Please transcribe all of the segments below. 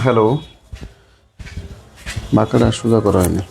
Hello, বাঁকাটা সোজা করা হয়নি।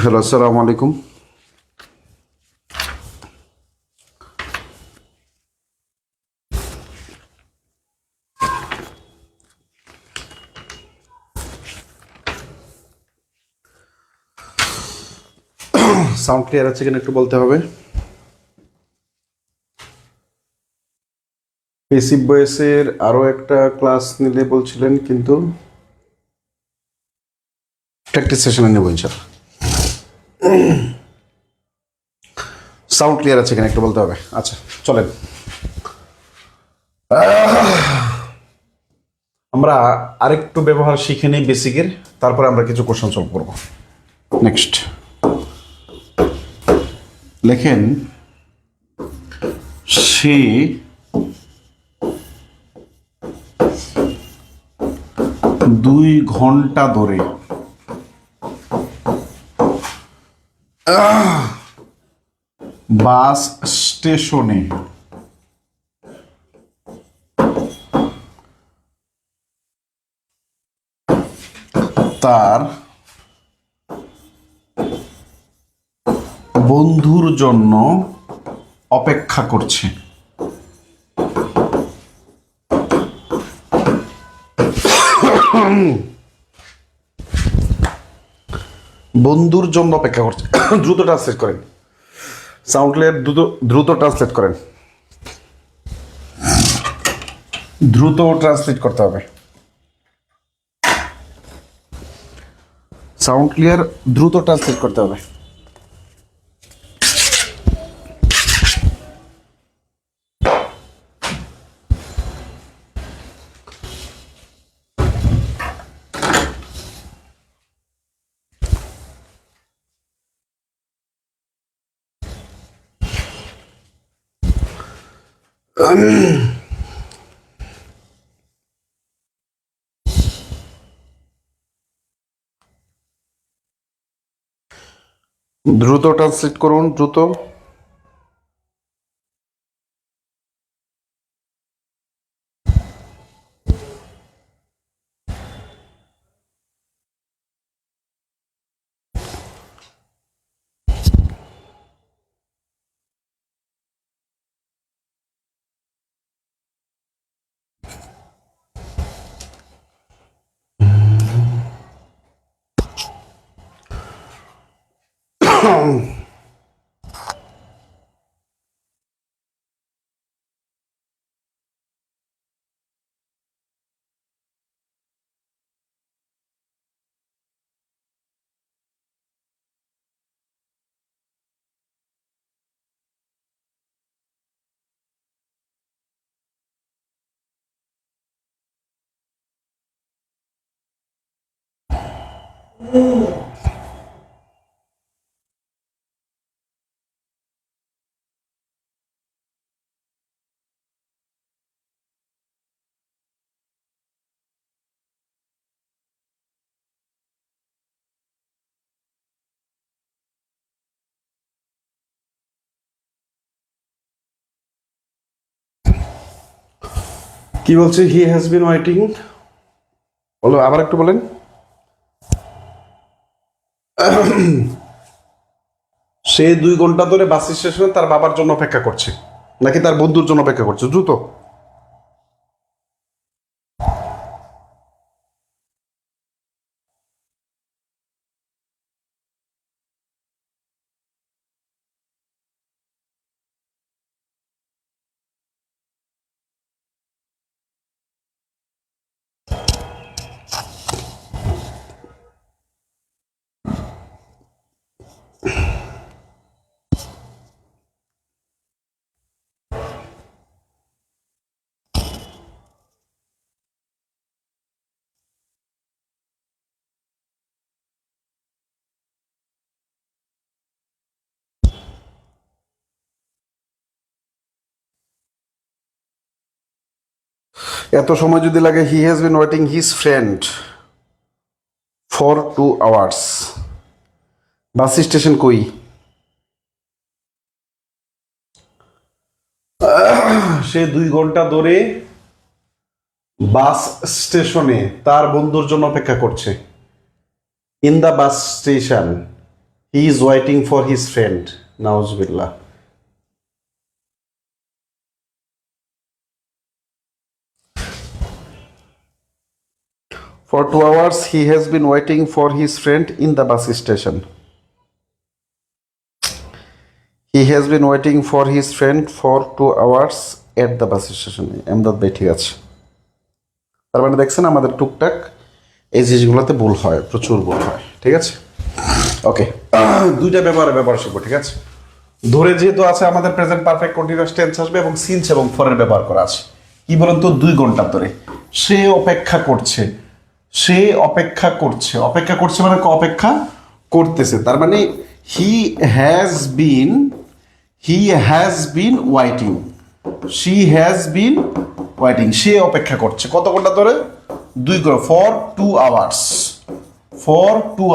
হ্যালো, আসসালামু আলাইকুম। সাউন্ড ক্লিয়ার আছে কিনা একটু বলতে হবে। পেসিভ ভয়েসের আরও একটা ক্লাস নিলে বলছিলেন, কিন্তু প্র্যাকটিস সেশনে নেব ইনশাল্লাহ। সাউন্ড ক্লিয়ার আছে কিনা একটু বলতে হবে। আচ্ছা, চলেন। আমরা আরেকটু ব্যবহার শিখে নিই বেসিকের, তারপরে আমরা কিছু কোশ্চেন সলভ করব। নেক্সট লেখেন, সে 2 ঘন্টা ধরে বাস স্টেশনে তার বন্ধুর জন্য অপেক্ষা করছে। বন্ধুর জন্য অপেক্ষা করছে। দ্রুত ট্রান্সলেট করেন। সাউন্ড ক্লিয়ার, দ্রুত ট্রান্সলেট করেন। দ্রুত ট্রান্সলেট করতে হবে। সাউন্ড ক্লিয়ার, দ্রুত ট্রান্সলেট করতে হবে। দ্রুত ট্রান্সলেট করুন, দ্রুত। কি বলছে? হি হ্যাজ বিন ওয়েটিং। বলো, আবার একটু বলেন। সে 2 ঘন্টা ধরে বাস স্টেশনে তার বাবার জন্য অপেক্ষা করছে নাকি তার বন্ধুর জন্য অপেক্ষা করছে? দ্রুত। এত সময় যদি লাগে, হি has been waiting his friend for 2 hours। Bus station কই? সে 2 ঘন্টা ধরে বাস স্টেশনে তার বন্ধুর জন্য অপেক্ষা করছে। In the bus station he is waiting for his friend. নাউজুবিল্লাহ। For 2 hours he has been waiting for his friend in the bus station. He has been waiting for his friend for 2 hours at the bus station. Emdad ভাই ঠিক আছে। তার মানে দেখছেন আমাদের টুকটাক এই জিনিসগুলোতে ভুল হয়, প্রচুর ভুল হয়। ঠিক আছে, ওকে। দুইটা ব্যবহার শিখবো। ঠিক আছে, ধরে যেহেতু আছে আমাদের প্রেজেন্ট পারফেক্ট কন্টিনিউয়াস টেন্স আসবে এবং সিন্স এবং ফরের ব্যবহার করা আছে। কি বলেন তো? 2 ঘন্টা ধরে সে অপেক্ষা করছে। সে অপেক্ষা করছে, অপেক্ষা করছে মানে অপেক্ষা করতেছে। তার মানে he has been waiting, she has been waiting. সে অপেক্ষা করছে কত ঘন্টা ধরে? 2 ঘন্টা। For two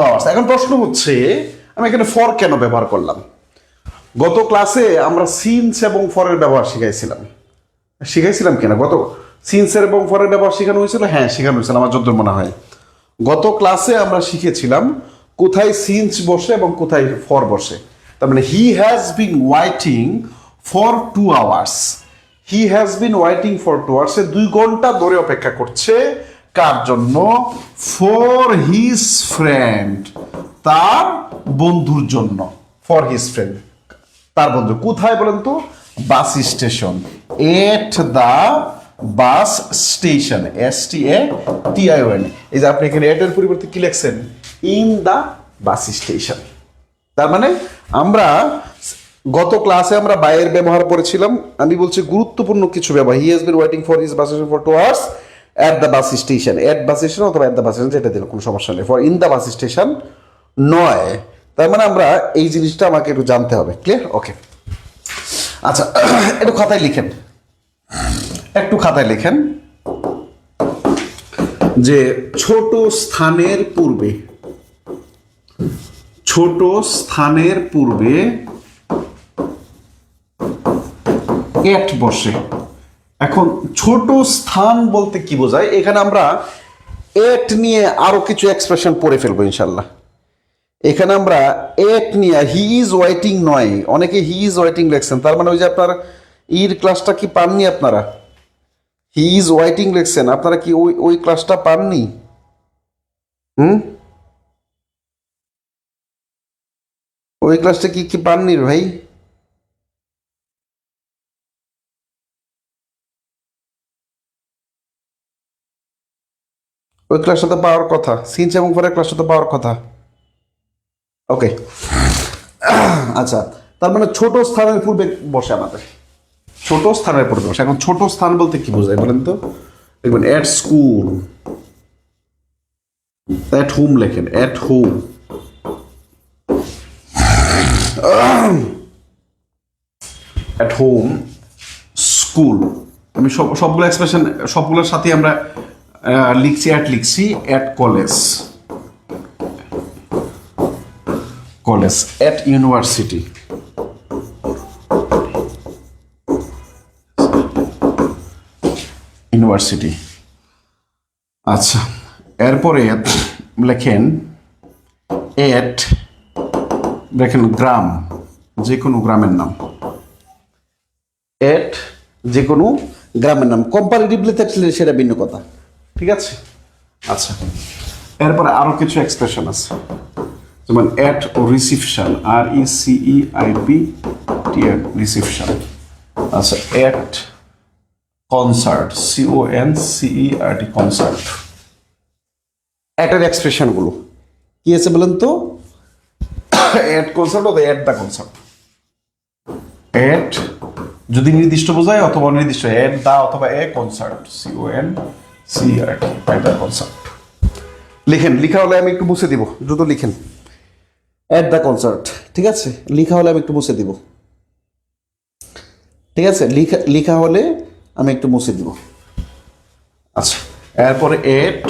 hours. এখন প্রশ্ন হচ্ছে আমি এখানে ফর কেন ব্যবহার করলাম? গত ক্লাসে আমরা সিন্স এবং ফরের ব্যবহার শিখাইছিলাম কিনা? গত সিন্সের এবং ফরের ব্যবহার শেখানো হয়েছিল? হ্যাঁ, শেখানো হয়েছিল আমার যতদূর মনে হয়। গত ক্লাসে আমরা শিখেছিলাম কোথায় সিন্স বসে এবং কোথায় ফর বসে। তার মানে he has been waiting for 2 hours। He has been waiting for 2 hours। 2 ঘন্টা ধরে অপেক্ষা করছে কার জন্য? ফর হিজ ফ্রেন্ড, তার বন্ধুর জন্য। ফর হিজ ফ্রেন্ড, তার বন্ধু। কোথায় বলেন তো? Bus station. At the bus station. STATION। এই যে আপনি এখানে এটের পরিবর্তে কি লিখছেন? In the bus station. তার মানে আমরা গত ক্লাসে আমরা বাইয়ের ব্যবহার করেছিলাম। আমি বলছি গুরুত্বপূর্ণ কিছু ব্যবহার। হি has been waiting for his bus station for 2 hours at the bus station. At bus station অথবা এট দ্য বাস স্টেশন, যেটা দিল কোনো সমস্যা নেই। For in the bus station নয়। তার মানে আমরা এই জিনিসটা আমাকে একটু জানতে হবে। ক্লিয়ার? ওকে, আচ্ছা। একটু খাতায় লিখেন যে ছোট স্থানের পূর্বে এট বসে। এখন ছোট স্থান বলতে কি বোঝায়? এখানে আমরা এট নিয়ে আরো কিছু এক্সপ্রেশন পড়ে ফেলবো ইনশাল্লাহ। এখানে আমরা এট নিয়ে হি ইজ ওয়েটিং নয়, অনেকে হি ইজ ওয়েটিং লেখছেন। তার মানে ওই যে আপনার ইর ক্লাসটা কি পাননি আপনারা? হি ইজ ওয়েটিং লেখছেন, আপনারা কি ওই ক্লাসটা পাননি? ওই ক্লাসটা কি পাননি ভাই? ওই ক্লাসটা তো পাওয়ার কথা, সিন্স এবং পরের ক্লাসটা তো পাওয়ার কথা। ওকে, আচ্ছা। তার মানে ছোট স্থানের পূর্বে বসে আমাদের, ছোট স্থানের পূর্বে বসে। এখন ছোট স্থান বলতে কি বোঝায় বলেন তো? দেখবেন এট স্কুল, এট হোম লেখেন। At home, at home, school. আমি সবগুলো এক্সপ্রেশন সবগুলোর সাথে আমরা লিখছি। এট কলেজ, এট ইউনিভার্সিটি, আচ্ছা। এরপরে লেখেন গ্রাম, যে কোনো গ্রামের নাম, এট যে কোনো গ্রামের নাম। কম্পারেটিভলি থাকলে সেটা ভিন্ন কথা, ঠিক আছে? আচ্ছা, এরপরে আরো কিছু এক্সপ্রেশন আছে, যেমন এট রিসিপশন, RECEIPTN রিসিপশন। আচ্ছা, এট কনসার্ট, CONCERT কনসার্ট। এটের এক্সপ্রেশন গুলো কি আছে বলেন তো? এট কনসার্ট অথবা এট দ্য কনসার্ট। এট যদি নির্দিষ্ট বোঝায় অথবা অনির্দিষ্ট, এট দ্য অথবা a concert, CONCERT at the concert. লিখেন, লিখা হলে আমি একটু মুছে দিব, দ্রুত লিখেন। এট দ্য কনসার্ট, ঠিক আছে? লিখা হলে আমি একটু মুছে দিব, ঠিক আছে? লিখা হলে আমি একটু মুছে দিব। আচ্ছা, এরপরে at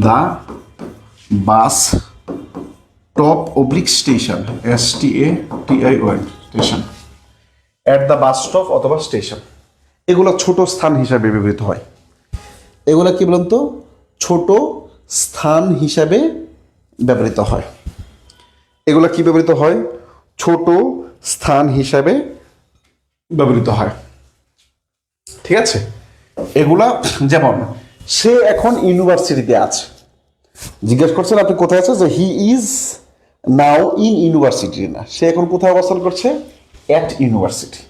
the bus top oblique station, STATION station. At the bus stop অথবা স্টেশন, এগুলো ছোট স্থান হিসাবে ব্যবহৃত হয়। এগুলো কি বলুন তো? ছোট স্থান হিসাবে ব্যবহৃত হয়। এগুলো কি ব্যবহৃত হয়? ছোট স্থান হিসাবে ব্যবহৃত হয়, ঠিক আছে? এগুলা যেমন সে এখন ইউনিভার্সিটিতে আছে, জিজ্ঞেস করছেন আপনি কোথায় আছে, যে he is now in university, না, সে এখন কোথায় অবস্থান করছে? এট ইউনিভার্সিটি।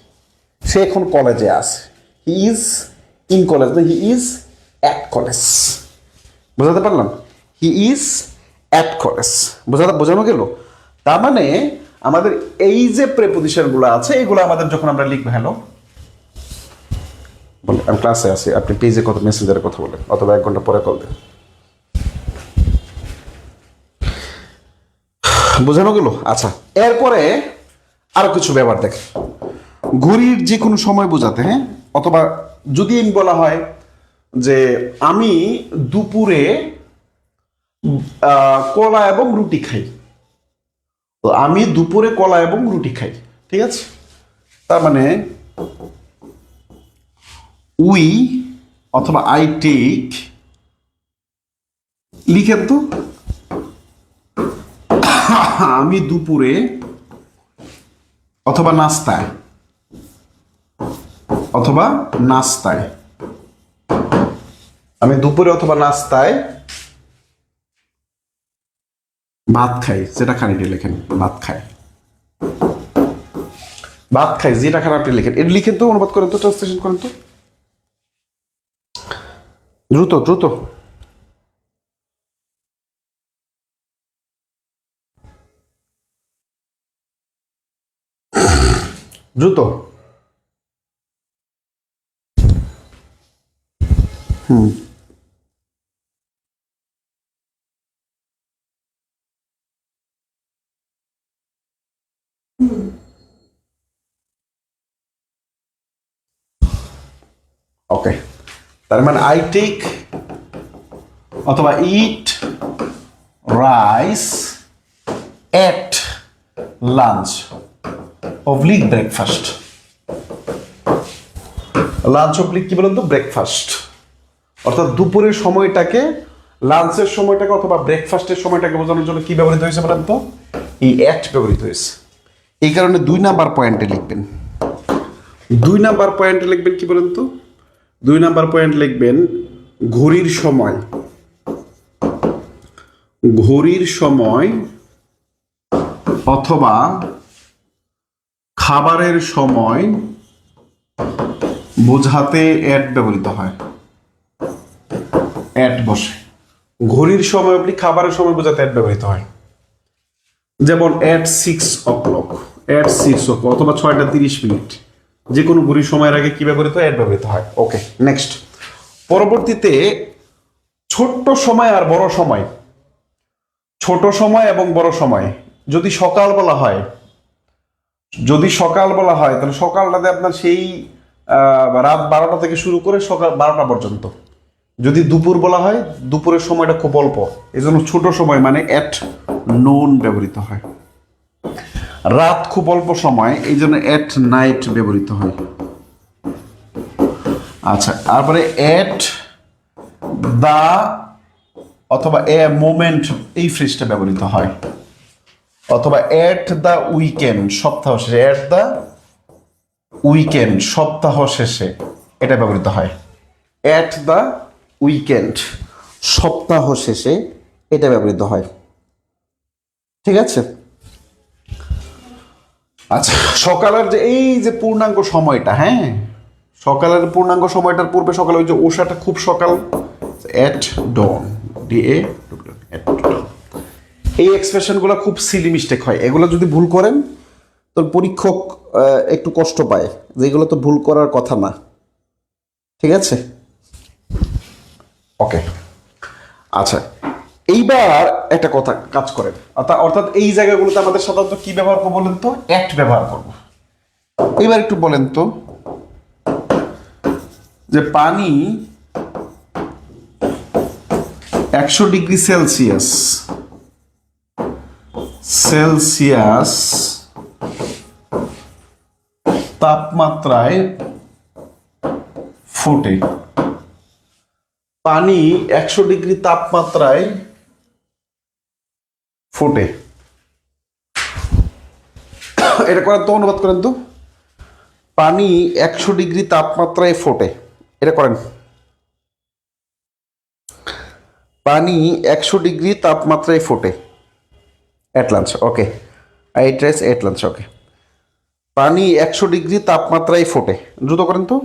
সে এখন কলেজে আছে, হি ইজ ইন কলেজ, না হি ইজ অ্যাট কলেজ। বোঝাতে পারলাম? হি ইজ অ্যাট কলেজ, বোঝানো গেল? তার মানে আমাদের এই যে প্রেপোজিশনগুলো আছে, এগুলো আমাদের যখন আমরা লিখবো, হ্যালো বলে আমি ক্লাসে আছি, আপনি পেজে কত মেসেঞ্জারে কথা বলেন, অথবা 1 ঘন্টা পরে কল দেন। বোঝানো গেল? আচ্ছা, এরপরে আরো কিছু ব্যাপার দেখেন, ঘড়ির যে কোনো সময় বোঝাতে, হ্যাঁ, অথবা যদি আমি বলা হয় যে আমি দুপুরে কলা এবং রুটি খাই, তো আমি দুপুরে কলা এবং রুটি খাই, ঠিক আছে? তার মানে উই অথবা আই টেক, লিখেন তো, আমি দুপুরে অথবা নাস্তায়, আমি দুপুরে অথবা নাস্তায় ভাত খাই, যেটা খান এটি লেখেন, ভাত খাই, যেটা খান আপনি লেখেন, এটা লিখেন তো, অনুবাদ করেন তো, ট্রান্সলেশন করেন তো, দ্রুত দ্রুত। দ্রুত। ওকে, তার মানে আই টেক অথবা eat rice at lunch oblique breakfast. Lunch oblique কি বলুন তো? ব্রেকফাস্ট। অর্থাৎ দুপুরের সময়টাকে, লাঞ্চের সময়টাকে অথবা ব্রেকফাস্টের সময়টাকে বোঝানোর জন্য কি ব্যবহৃত হয়েছে বলেন তো? এই অ্যাট ব্যবহৃত হয়েছে। এই কারণে 2 নাম্বার পয়েন্টে লিখবেন, 2 নাম্বার পয়েন্টে লিখবেন কি বলেন তো? 2 নাম্বার পয়েন্ট লিখবেন ঘড়ির সময় অথবা খাবারের সময় বোঝাতে অ্যাট ব্যবহৃত হয়। অ্যাট বসে, ঘড়ির সময় আপনি খাবারের সময় বোঝাতে অ্যাট ব্যবহৃত হয়। যেমন অ্যাট 6 o'clock, অথবা 6টা 30 মিনিট, যে কোনো ঘড়ির সময়ের আগে কি ব্যবহৃত হয়? অ্যাট ব্যবহৃত হয়। ওকে, নেক্সট। পরবর্তীতে ছোট্ট সময় আর বড় সময়, ছোট সময় এবং বড় সময় যদি সকাল বলা হয়, তাহলে সকালটাতে আপনার সেই রাত 12টা থেকে শুরু করে সকাল 12টা পর্যন্ত। যদি দুপুর বলা হয়, দুপুরের সময়টা খুব অল্প, এই জন্য ছোট সময় মানে অ্যাট নোন ব্যবহৃত হয়। রাত খুব অল্প সময়, এই জন্য অ্যাট নাইট ব্যবহৃত হয়। আচ্ছা, তারপরে অ্যাট দা অথবা এ মোমেন্ট, এই ফ্রেজটা ব্যবহৃত হয়। অথবা এট দ্য উইকেন্ড সপ্তাহ শেষে, এট দ্য উইকেন্ড সপ্তাহ শেষে এটা ব্যবহৃত হয়। এট দ্য উইকেন্ড সপ্তাহ শেষে এটা ব্যবহৃত হয়। ঠিক আছে। আচ্ছা, সকালের যে এই যে পূর্ণাঙ্গ সময়টা, হ্যাঁ, সকালের পূর্ণাঙ্গ সময়টার পূর্বে সকালে ওই যে ওষাটা খুব সকাল, এট ডন, DA, এট ডন। এই এক্সপ্রেশনগুলো খুব সিলি মিস্টেক হয়, এগুলো যদি ভুল করেন তো পরীক্ষক একটু কষ্ট পায়, যে এগুলো তো ভুল করার কথা না। ঠিক আছে, ওকে। আচ্ছা, এইবার একটা কথা কাজ করেন, অর্থাৎ এই জায়গাগুলোতে আমাদের সাধারণত কি ব্যবহার করবো বলেন তো? অ্যাট ব্যবহার করবো। এবার একটু বলেন তো যে পানি 100 ডিগ্রি সেলসিয়াস তাপমাত্রায় ফোটে। পানি 100 ডিগ্রি তাপমাত্রায় ফোটে, এটা করেন তো, অনুবাদ করেন তো। পানি 100 ডিগ্রি তাপমাত্রায় ফোটে, এটা করেন। পানি 100 ডিগ্রি তাপমাত্রায় ফোটে। At lunch, okay. I trace at lunch, okay. পানি 100 ডিগ্রি তাপমাত্রায় ফোটে, দ্রুত করেন তো।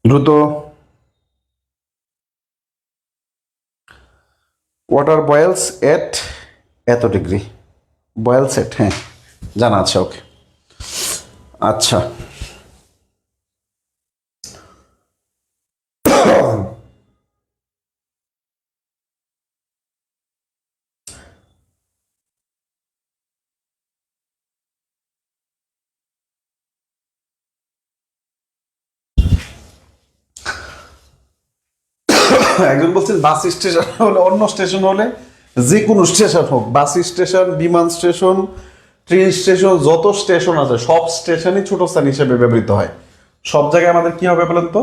দ্রুত। ওয়াটার বয়েলস এট এত ডিগ্রি, বয়েলস এট, হ্যাঁ জানা আছে, ওকে। আচ্ছা, একজন বলছেন বাস স্টেশন হলে, অন্য স্টেশন হলে, যে কোনো স্টেশন হোক, বাস স্টেশন, বিমান স্টেশন, ট্রেন স্টেশন, যত স্টেশন আছে সব স্টেশনই ছোট স্থান হিসেবে ব্যবহৃত হয়। সব জায়গায় আমাদের কি হবে বলেন তো?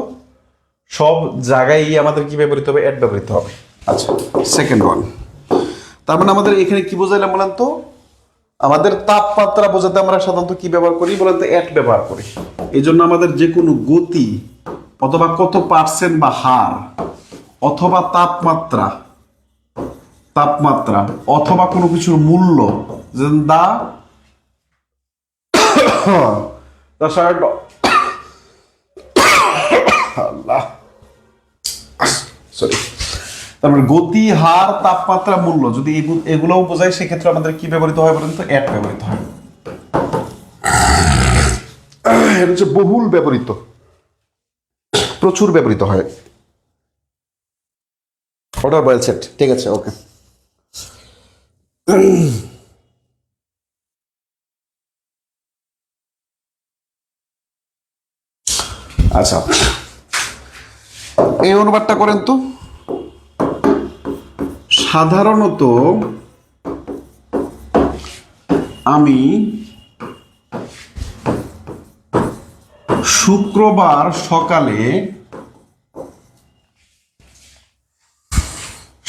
সব জায়গায় আমাদের কি ব্যবহৃত হবে? অ্যাট ব্যবহৃত হবে। আচ্ছা, সেকেন্ড ওয়ান। তার মানে আমাদের এখানে কি বোঝাইলাম বলেন তো? আমাদের তাপমাত্রা বোঝাতে আমরা সাধারণত কি ব্যবহার করি বলেন তো? অ্যাট ব্যবহার করি। এই জন্য আমাদের যে কোনো গতি অথবা কত পার্সেন্ট বা হার অথবা তাপমাত্রা, তাপমাত্রা অথবা কোনো কিছুর মূল্য, যেমন দা শার্ট, আল্লাহ সরি, তারপরে গতি, হার, তাপমাত্রা, মূল্য, যদি এগুলোও বোঝায় সেক্ষেত্রে আমাদের কি ব্যবহৃত হয় বলেন তো? অ্যাট ব্যবহৃত হয়। এটা হচ্ছে বহুল ব্যবহৃত, প্রচুর ব্যবহৃত হয়। অর্ডার বয়েল সেট, ঠিক আছে, ওকে। আচ্ছা, এই অনুবাদটা করেন তো। সাধারণত আমি শুক্রবার সকালে,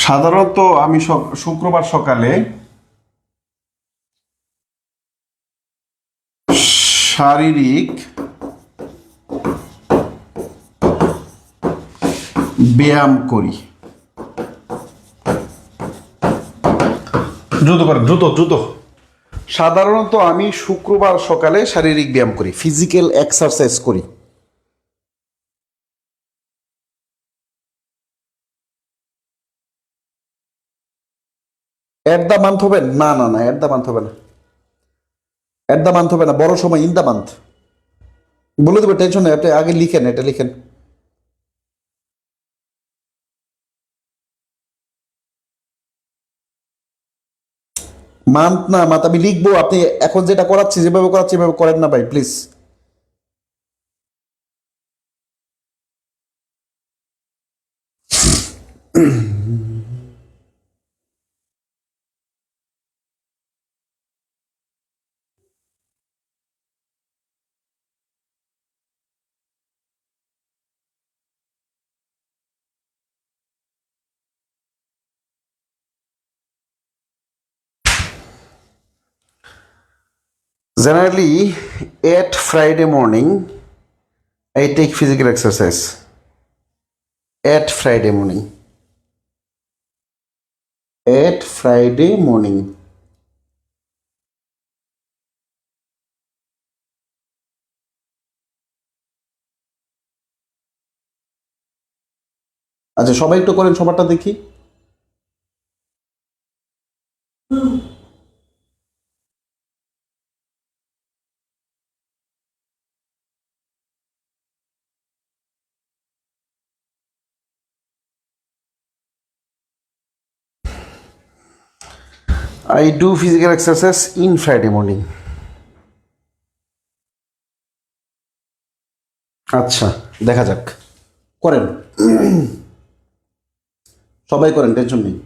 সাধারণত আমি শুক্রবার সকালে শারীরিক ব্যায়াম করি। দ্রুত করে, দ্রুত দ্রুত। সাধারণত আমি শুক্রবার সকালে শারীরিক ব্যায়াম করি, ফিজিক্যাল এক্সারসাইজ করি। এট দ্য মান্থ হবে না, না না, এট দ্য মান্থ হবে না। এট দ্য মান্থ হবে না, বড় সময় ইন দ্য মান্থ বলে দেবো, টেনশন নেই, আপনি আগে লিখেন, এটা লিখেন। মান্থ না মান্থ আমি লিখবো, আপনি এখন যেটা করাচ্ছি যেভাবে করাচ্ছি এভাবে করেন না ভাই please. Generally, at Friday morning, I take physical exercise. At Friday morning. At Friday morning. আচ্ছা, সবাই একটু করেন, সবারটা দেখি। I do physical exercise in Friday morning. আচ্ছা, দেখা যাক, করেন। সবাই করেন, টেনশন নেই।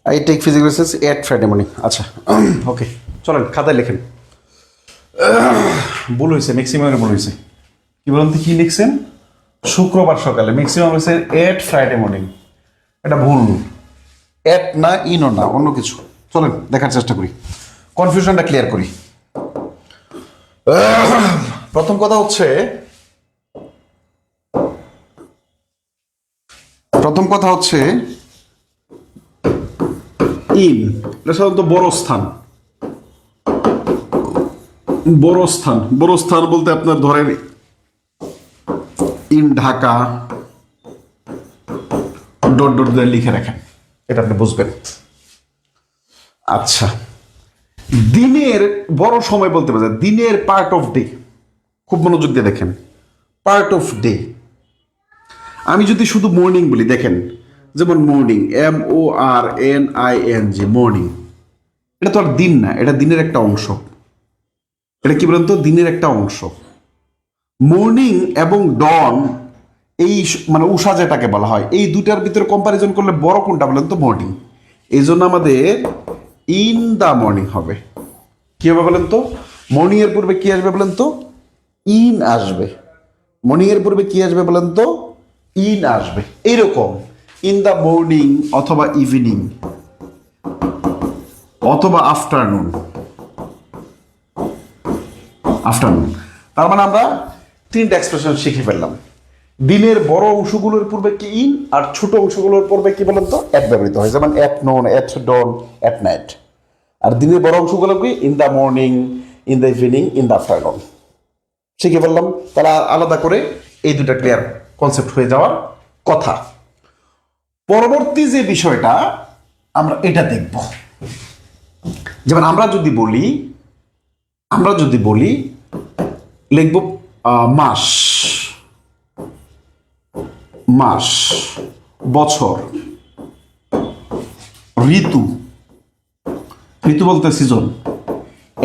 I take physical exercise at Friday morning. আচ্ছা, ওকে, চলেন খাতায় লেখেন। ভুল হয়েছে, ম্যাক্সিমামের ভুল হয়েছে। কি বলুন তো, কি লিখছেন? শুক্রবার সকালে, ম্যাক্সিমাম হয়েছে এট ফ্রাইডে মর্নিং। এটা ভুল, এট না, ইনও না, অন্য কিছু। চলেন দেখার চেষ্টা করি, কনফিউশনটা ক্লিয়ার করি। প্রথম কথা হচ্ছে, ইন, এটা সাধারণত বড় স্থান। বড় স্থান বলতে আপনার ধরেন ইন ঢাকা, ডট ডট দিয়ে লিখে রাখেন, এটা আপনি বুঝবেন। আচ্ছা, দিনের বড় সময় বলতে বোঝায় দিনের পার্ট অফ ডে। খুব মনোযোগ দিয়ে দেখেন, পার্ট অফ ডে। আমি যদি শুধু মর্নিং বলি, দেখেন, যেমন মর্নিং, MORNING, মর্নিং, এটা তো আর দিন না, এটা দিনের একটা অংশ। এটা কি বলেন তো, দিনের একটা অংশ। মর্নিং এবং ডন, এই মানে উষা যেটাকে বলা হয়, এই দুটার ভিতরে কম্পারিজন করলে বড় কোনটা বলেন তো? মর্নিং। এই জন্য আমাদের ইন দা মর্নিং হবে। কি হবে বলেন তো? মর্নিং এর পূর্বে কি আসবে বলেন তো? ইন আসবে। মর্নিং এর পূর্বে কি আসবে বলেন তো? ইন আসবে। এইরকম ইন দা মর্নিং অথবা ইভিনিং অথবা আফটারনুন। তার মানে আমরা তিনটা এক্সপ্রেশন শিখে ফেললাম। দিনের বড় অংশগুলোর পূর্বে কি ইন, আর ছোট অংশগুলোর পূর্বে কি বলেন তো? এট ব্যবহৃত হয়, যেমন এট known, at Don, at night. আর দিনের বড় অংশগুলো কি? In the morning, in the evening, in the afternoon. শিখে বললাম, তারা আলাদা করে এই দুটা ক্লিয়ার কনসেপ্ট হয়ে যাওয়ার কথা। পরবর্তী যে বিষয়টা আমরা এটা দেখব, যেমন আমরা যদি বলি লিখব মাস, বছর, ঋতু বলতে সিজন,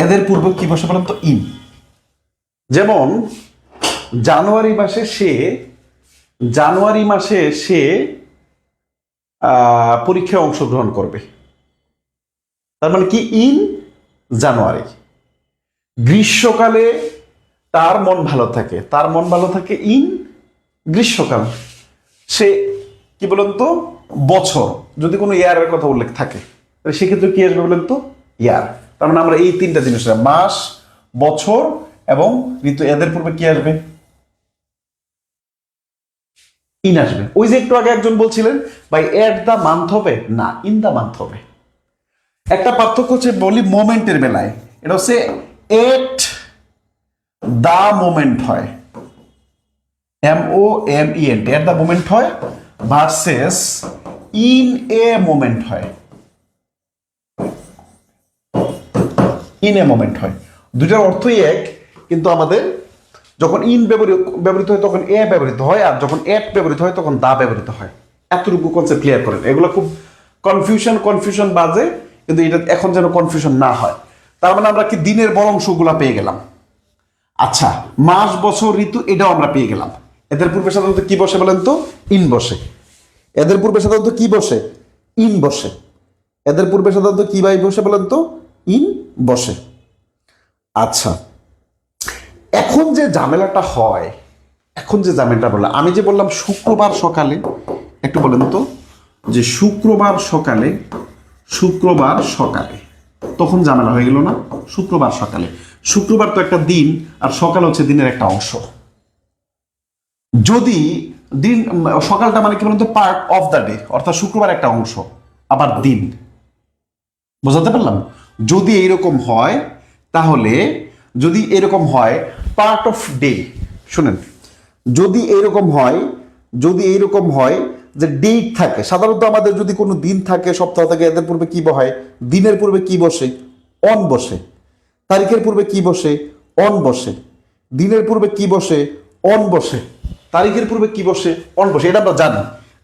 এদের পূর্বে কি বসে বলেন তো? ইন। যেমন জানুয়ারি মাসে সে পরীক্ষায় অংশগ্রহণ করবে, তার মানে কি? In January. গ্রীষ্মকালে তার মন ভালো থাকে, ইন গ্রীষ্মকাল। সে কি বলেন তো? বছর, যদি কোনো ইয়ারের কথা উল্লেখ থাকে সেক্ষেত্রে কি আসবে বলেন তো? ইয়ার। তার মানে আমরা এই তিনটা জিনিস, মাস, বছর এবং ঋতু, এদের পূর্বে কি আসবে? ইন আসবে। ওই যে একটু আগে একজন বলছিলেন ভাই এট দ্য মান্থ হবে, না ইন দ্য মান্থ হবে। একটা পার্থক্য হচ্ছে বলি মোমেন্টের বেলায়, এটা হচ্ছে এট দ্য মোমেন্ট হয়, MOMENT, এট দ্য মোমেন্ট হয়, ভার্সেস ইন এ মোমেন্ট হয়, ইন এ মোমেন্ট হয়। দুইটার অর্থই এক, কিন্তু আমাদের যখন ইন ব্যবহৃত হয় তখন এ ব্যবহৃত হয়, আর যখন এট ব্যবহৃত হয় তখন দা ব্যবহৃত হয়। এতটুকু কনসেপ্ট ক্লিয়ার করেন। এগুলো খুব কনফিউশন বাজে, কিন্তু এটা এখন যেন কনফিউশন না হয়। তার মানে আমরা কি দিনের বড় অংশগুলা পেয়ে গেলাম। আচ্ছা, মাস বছর ঋতু এটাও আমরা পেয়ে গেলাম। এদের পূর্বে সাধারণত কি বসে বলেন তো? ইন বসে। এদের পূর্বে সাধারণত কি বসে? ইন বসে। এদের পূর্বে সাধারণত কি বাই বসে বলেন তো? ইন বসে। আচ্ছা, এখন যে ঝামেলাটা হয়, এখন যে ঝামেলাটা বললাম, আমি যে বললাম শুক্রবার সকালে, একটু বলেন তো যে শুক্রবার সকালে তখন ঝামেলা হয়ে গেল না? শুক্রবার সকালে, শুক্রবার তো একটা দিন, আর সকাল হচ্ছে দিনের একটা অংশ। যদি দিন সকালটা মানে কি বলতো? পার্ট অফ দ্য ডে, অর্থাৎ শুক্রবার একটা অংশ, আবার দিন। বোঝাতে পারলাম? যদি এইরকম হয়, তাহলে যদি এরকম হয় পার্ট অফ ডে, শুনেন, যদি এইরকম হয় যে ডেট থাকে, সাধারণত আমাদের যদি কোনো দিন থাকে, সপ্তাহ থাকে, এদের পূর্বে কি হয়? দিনের পূর্বে কি বসে? অন বসে। তারিখের পূর্বে কি বসে? অন বসে। দিনের পূর্বে কি বসে? অন বসে। তারিখের পূর্বে কি বসে? অন বসে। এটা আমরা জানি।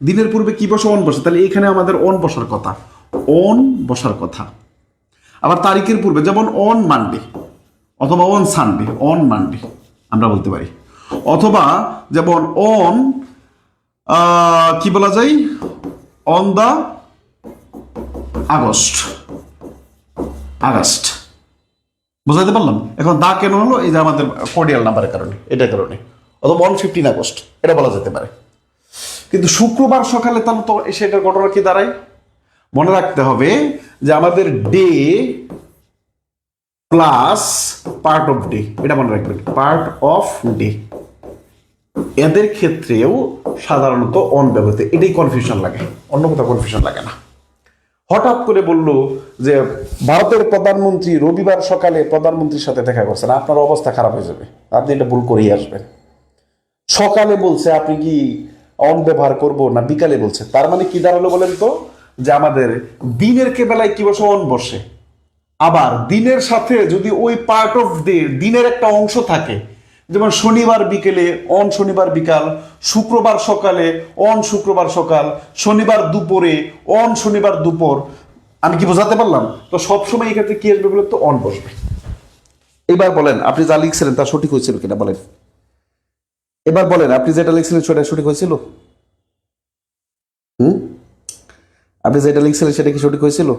দিনের পূর্বে কি বসে? অন বসে। তাহলে এখানে আমাদের অন বসার কথা, অন বসার কথা। আবার তারিখের পূর্বে যেমন অন মানডে, অথবা অন সানডে, অন মানডে আমরা বলতে পারি। অথবা যেমন অন কি বলা যায়? On the August. বুঝাইতে পারলাম? এখন দা কেন হলো? এই যে আমাদের কোডিয়াল নাম্বারের কারণে, এটার কারণে। অথবা 15 আগস্ট এটা বলা যেতে পারে। কিন্তু শুক্রবার সকালে তাহলে তো সেটার ঘটনা কি দাঁড়ায়? মনে রাখতে হবে যে আমাদের day plus part off day, এটা মনে রাখবেন, পার্ট অফ ডে। এদের ক্ষেত্রেও সাধারণত অন ব্যবহৃত। এটাই কনফিউশন লাগে, অন্য কোথাও কনফিউশন লাগে না। হঠাৎ করে বলল যে ভারতের প্রধানমন্ত্রী রবিবার সকালে প্রধানমন্ত্রীর সাথে দেখা করছেন, আপনার অবস্থা খারাপ হয়ে যাবে, আপনি এটা ভুল করেই আসবেন। সকালে বলছে, আপনি কি অন ব্যবহার করবো না বিকালে বলছে? তার মানে কি দাঁড়ালো বলেন তো? যে আমাদের দিনের কে বেলায় কি বসে? অন বসে। আবার দিনের সাথে যদি ওই পার্ট অফ ডে, দিনের একটা অংশ থাকে, যেমন শনিবার বিকেলে অন শনিবার বিকাল, শুক্রবার সকালে অন শুক্রবার সকাল, শনিবার দুপুরে অন শনিবার দুপুর। আমি কি বোঝাতে পারলাম? তো সবসময় এক্ষেত্রে কি আসবে বলেন তো? অন বসবে। এবার বলেন আপনি যা লিখছিলেন তা সঠিক হয়েছিল কিনা বলেন। এবার বলেন আপনি যেটা লিখছিলেন সেটা সঠিক হয়েছিল? হুম, আপনি যেটা লিখছিলেন সেটা কি সঠিক হয়েছিল?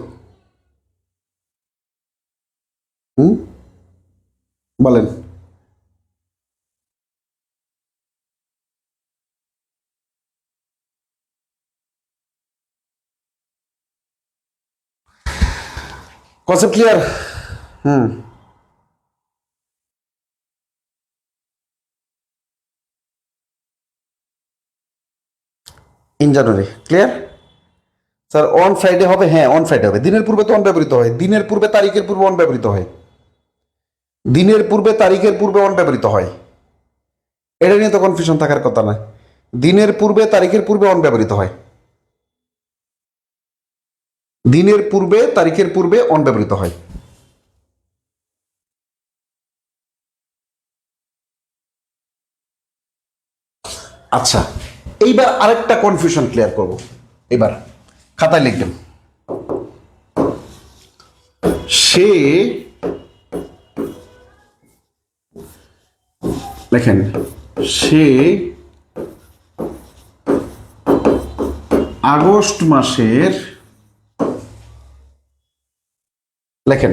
হুম, বলেন। Concept clear? Hmm, in January clear. Sir on Friday হবে? হ্যাঁ অন ফ্রাইডে হবে। দিনের পূর্বে তো অন ব্যবহৃত হয়, দিনের পূর্বে তারিখের পূর্বে অন ব্যবহৃত হয়, দিনের পূর্বে তারিখের পূর্বে অন ব্যবহৃত হয়। এটা নিয়ে তো কনফিউশন থাকার কথা না। দিনের পূর্বে তারিখের পূর্বে অন ব্যবহৃত হয়, দিনের পূর্বে তারিখের পূর্বে অন ব্যবহৃত হয়। আচ্ছা, এইবার আরেকটা কনফিউশন ক্লিয়ার করব। এবার খাতায় লিখবেন, সে, লেখেন, সে আগস্ট মাসের, লেখেন,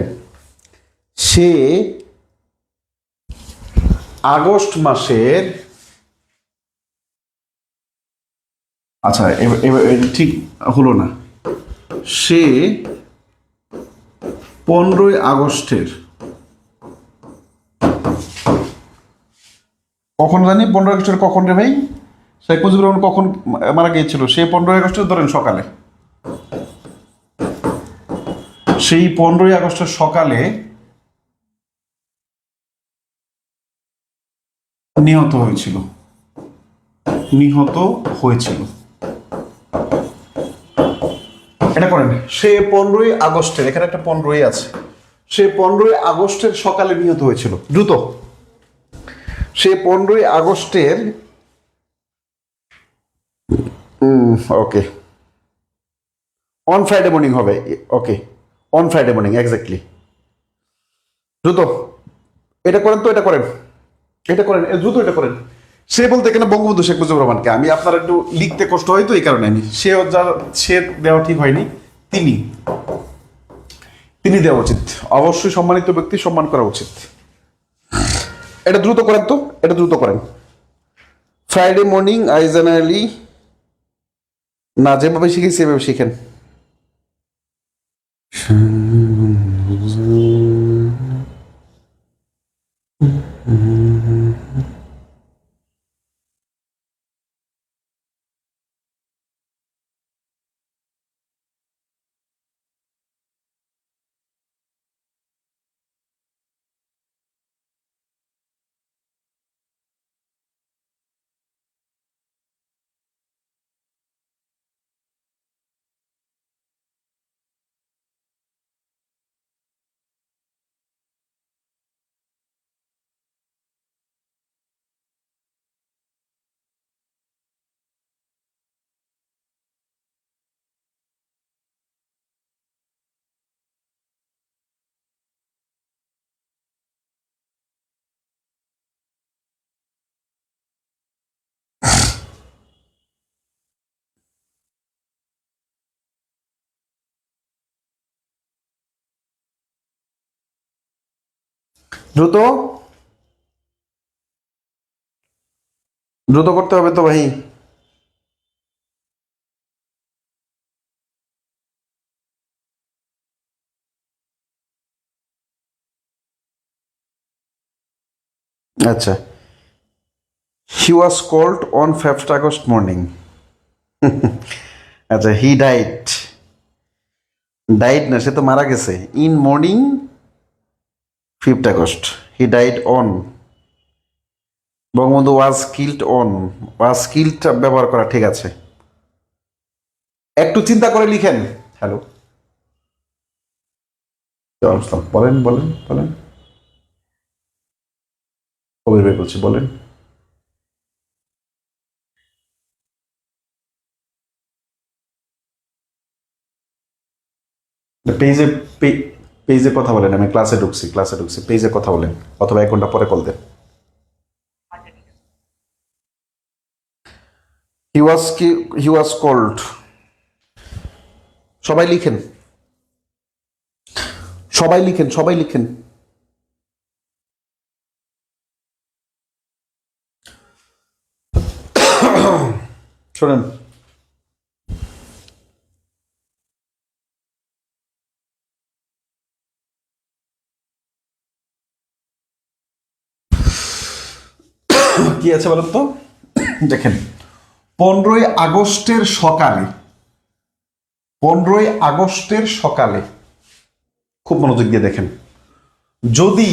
সে আগস্ট মাসের, আচ্ছা ঠিক হলো না, সে 15 আগস্টের, কখন জানি 15 আগস্টের কখন রে ভাই? শেখ মুজিবুর রহমান কখন মারা গিয়েছিল? সে 15ই আগস্ট ধরেন সকালে, সেই 15ই আগস্টের সকালে নিহত হয়েছিল, নিহত হয়েছিল। এটা করেন, সে 15ই আগস্টের, এখানে একটা 15ই আছে, সে 15ই আগস্টের সকালে নিহত হয়েছিল। দ্রুত, সে 15ই আগস্টের, ওকে, অন ফ্রাইডে মর্নিং হবে, ওকে, অন ফ্রাইডে মর্নিং এক্স্যাক্টলি। দ্রুত এটা করেন, তো এটা করেন, এটা করেন, দ্রুত এটা করেন। সে বলতে এখানে বঙ্গবন্ধু শেখ মুজিবুর রহমানকে, আমি আপনার একটু লিখতে কষ্ট হয় তো এই কারণে আমি, সে যার, সে দেওয়া ঠিক হয়নি, তিনি, তিনি দেওয়া উচিত। অবশ্যই সম্মানিত ব্যক্তি সম্মান করা উচিত। এটা দ্রুত করেন, তো এটা দ্রুত করেন। ফ্রাইডে মর্নিং আই জেনারেলি, না যেভাবে শিখেছি সেভাবে শিখেন। দ্রুত, দ্রুত করতে হবে তো ভাই। আচ্ছা, he was called on 5th August morning. আচ্ছা, হি ডাইট, ডাইট না, সে তো মারা গেছে। ইন মর্নিং 5th আগস্ট, হি ডাইট on, Bangabandhu was killed on, was killed ব্যবহার করা ঠিক আছে। একটু চিন্তা করে লিখেন। হ্যালো, বলেন বলেন বলেন, কবির ভাই বলছি, বলেন। পেজে, পেজে কথা বলেন, আমি ক্লাসে ঢুকছি, ক্লাসে ঢুকছি, পেজে কথা বলেন, অথবা 1 ঘন্টা পরে call then. He was called, সবাই লিখেন, সবাই লিখেন, সবাই লিখেন। শোনেন, কি আছে বলেন তো, দেখেন, 15ই আগস্টের সকালে, 15ই আগস্টের সকালে, খুব মনোযোগ দিয়ে দেখেন, যদি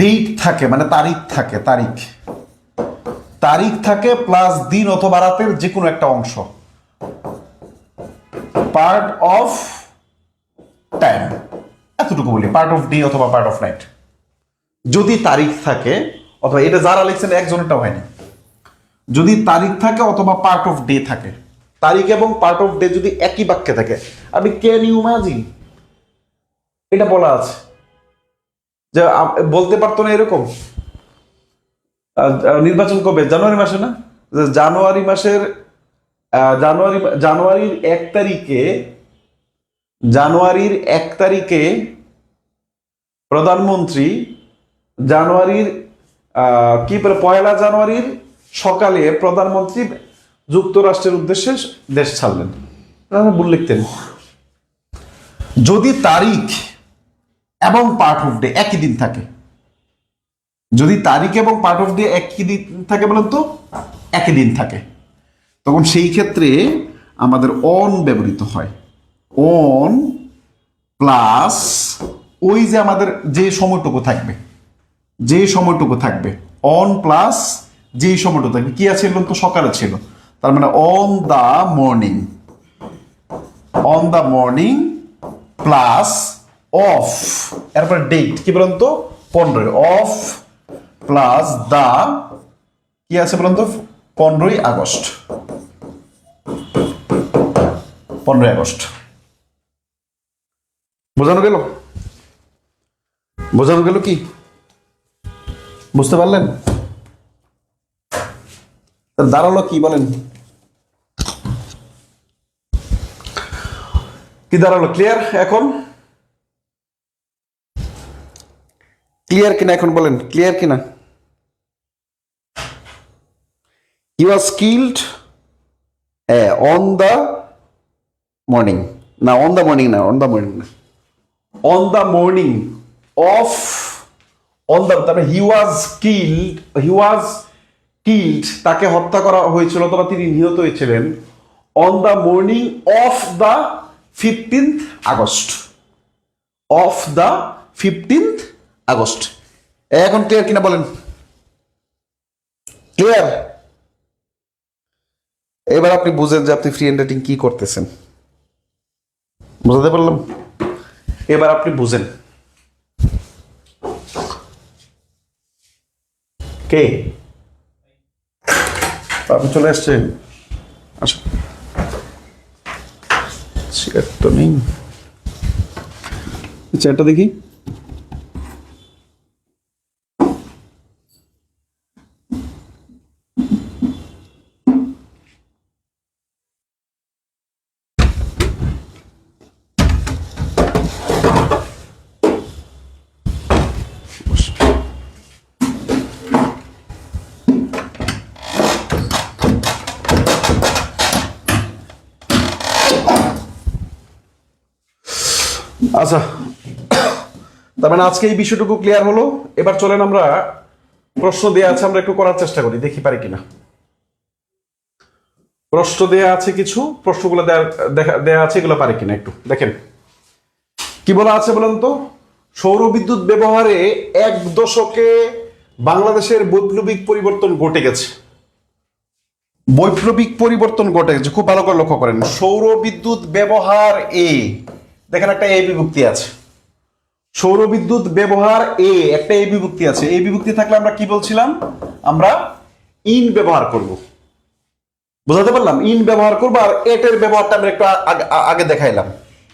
ডেট থাকে, মানে তারিখ থাকে, তারিখ, তারিখ থাকে প্লাস দিন অথবা রাতের যে কোনো একটা অংশ, পার্ট অফ টাইম, এতটুকু বলি, পার্ট অফ ডে অথবা পার্ট অফ নাইট, যদি তারিখ থাকে, অথবা এটা যারা লিখছেন একজনেরটাও হয়নি, যদি তারিখ থাকে অথবা পার্ট অফ ডে থাকে, তারিখ এবং পার্ট অফ ডে যদি একই বাক্যে থাকে, আপনি ক্যান ইউ ইমাজিন, এটা বলা আছে যে বলতে পারতো না এরকম। নির্বাচন কবে? জানুয়ারি মাসে না? জানুয়ারি মাসের, জানুয়ারির 1 তারিখে, জানুয়ারির 1 তারিখে প্রধানমন্ত্রী, জানুয়ারির কি 1লা জানুয়ারির সকালে প্রধানমন্ত্রী যুক্তরাষ্ট্রের উদ্দেশ্যে দেশ ছাড়লেন, ভুল লিখতেন। যদি তারিখ এবং পার্ট অফ ডে একই দিন থাকে, যদি তারিখ এবং পার্ট অফ ডে একই দিন থাকে বলেন তো, একই দিন থাকে, তখন সেই ক্ষেত্রে আমাদের অন ব্যবহৃত হয়। অন প্লাস ওই যে আমাদের যে সময়টুকু থাকবে, যে সময়টুকু থাকবে, অন প্লাস যে সময়টুকু থাকবে, কি আছে তো সকালে ছিল, তার মানে on the morning, on the morning plus of, এরপর ডেট কি বলুন তো 15, অফ প্লাস দা কি আছে বলুন তো 15ই আগস্ট, 15ই আগস্ট। বোঝানো গেল? বোঝানো গেল কি? বুঝতে পারলেন? দাঁড়ালো কি বলেন? কি দাঁড়ালো? ক্লিয়ার এখন? ক্লিয়ার কিনা এখন বলেন, ক্লিয়ার কিনা? He was killed on the morning, না অন দ্য মর্নিং না, অন দ্য মর্নিং না, on the morning of, on the, তারপরে he was killed, he was killed তাকে হত্যা করা হয়েছিল অথবা তিনি নিহত হয়েছিলেন on the morning of the 15th August, of the 15th August. এখন ক্লিয়ার কিনা বলেন? ক্লিয়ার? এবার আপনি বুঝেন যে আপনি ফ্রি হ্যান্ড রাইটিং কি করতেছেন। বুঝাতে পারলাম? এবার আপনি বুঝেন। কে আপনি চলে আসছেন? আচ্ছা, সিগারেট তো নেই, চেয়ারটা দেখি। আচ্ছা, তার মানে আজকে এই বিষয়টুকু ক্লিয়ার হলো। এবার চলেন আমরা প্রশ্ন দেওয়া আছে, আমরা একটু করার চেষ্টা করি, দেখি পারি কিনা। প্রশ্ন দেয়া আছে কিছু, প্রশ্নগুলো দেয়া আছে, এগুলো পারে কিনা একটু দেখেন। কি বলা আছে বলেন তো? সৌর বিদ্যুৎ ব্যবহারে 1 দশকে বাংলাদেশের বৈপ্লবিক পরিবর্তন ঘটে গেছে। বৈপ্লবিক পরিবর্তন ঘটে গেছে, খুব ভালো করে লক্ষ্য করেন। সৌর বিদ্যুৎ ব্যবহার এ, দেখেন একটা এ বিভক্তি আছে। সৌর বিদ্যুৎ ব্যবহার এ, একটা এ বিভক্তি আছে। এই বিভক্তি থাকলে আমরা কি বলছিলাম? আমরা ইন ব্যবহার করব। বুঝাতে পারলাম? ইন ব্যবহার করবো, আর এটের ব্যবহারটা আমরা একটু আগে দেখাইলাম।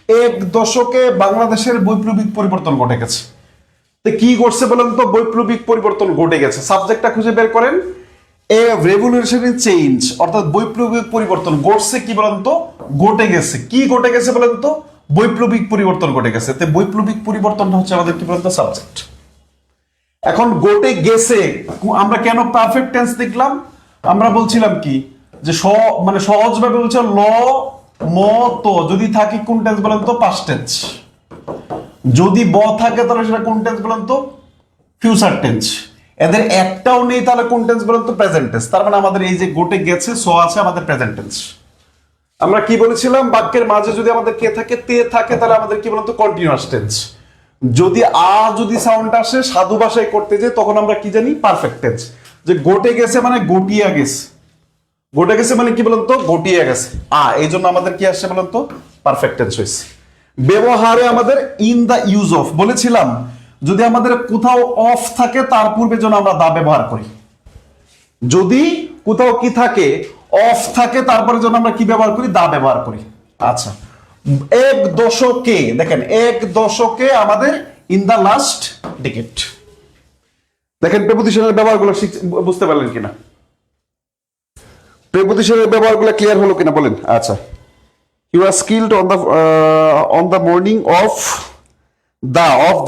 1 দশকে বাংলাদেশের বৈপ্লবিক পরিবর্তন ঘটে গেছে। তো কি ঘটছে বলেন তো? বৈপ্লবিক পরিবর্তন ঘটে গেছে। সাবজেক্টটা খুঁজে বের করেন। এ রেভলিউশনারি চেঞ্জ, অর্থাৎ বৈপ্লবিক পরিবর্তন ঘটছে কি বলেন তো? ঘটে গেছে। কি ঘটে গেছে বলেন তো? বৈপ্লবিক পরিবর্তন ঘটে গেছে। তো বৈপ্লবিক পরিবর্তনটা হচ্ছে আমাদের কি বলেন তো? সাবজেক্ট। এখন ঘটে গেছে, আমরা কেন পারফেক্ট টেন্স দেখলাম? আমরা বলছিলাম কি যে মানে সহজভাবে বলছে ল মত যদি থাকে কোন টেন্স বলেন তো? Past tense. যদি ব থাকে তাহলে সেটা কোন টেন্স বলেন তো? Future tense. এদের একটাও নেই তাহলে কোন টেন্স বলেন তো? Present tense. তার মানে আমাদের এই যে ঘটে গেছে স আছে আমাদের প্রেজেন্ট টেন্স। আমরা কি বলেছিলাম? বাক্যের মাঝে যদি আমাদের কে থাকে, তে থাকে, তাহলে আমাদের কি বলেন তো? Continuous tense. যদি যদি সাউন্ড আসে সাধু ভাষায় করতে যে, তখন আমরা কি জানি? Perfect tense. যে ঘটে গেছে মানে গটিয়া গেছে, ঘটে গেছে মানে কি বলেন তো? গটিয়া গেছে। এই জন্য আমাদের কি আসছে বলেন তো? পারফেক্ট টেন্স হয়েছে। ব্যবহারে আমাদের ইন দা ইউজ অফ বলেছিলাম, যদি আমাদের কোথাও অফ থাকে তার পূর্বে যেন আমরা দা ব্যবহার করি। যদি কোথাও কি থাকে? অফ থাকে, তারপরে যেন আমরা কি ব্যবহার করি? দা ব্যবহার করি। আচ্ছা, 1 দশকে, দেখেন 1 দশকে আমাদের ইন দা লাস্ট ডিকেড। দেখেন প্রেপোজিশনের ব্যবহারগুলো বুঝতে পারলেন কিনা? প্রেপোজিশনের ব্যবহারগুলো ক্লিয়ার হলো কিনা বলেন? আচ্ছা, he was skilled on the morning of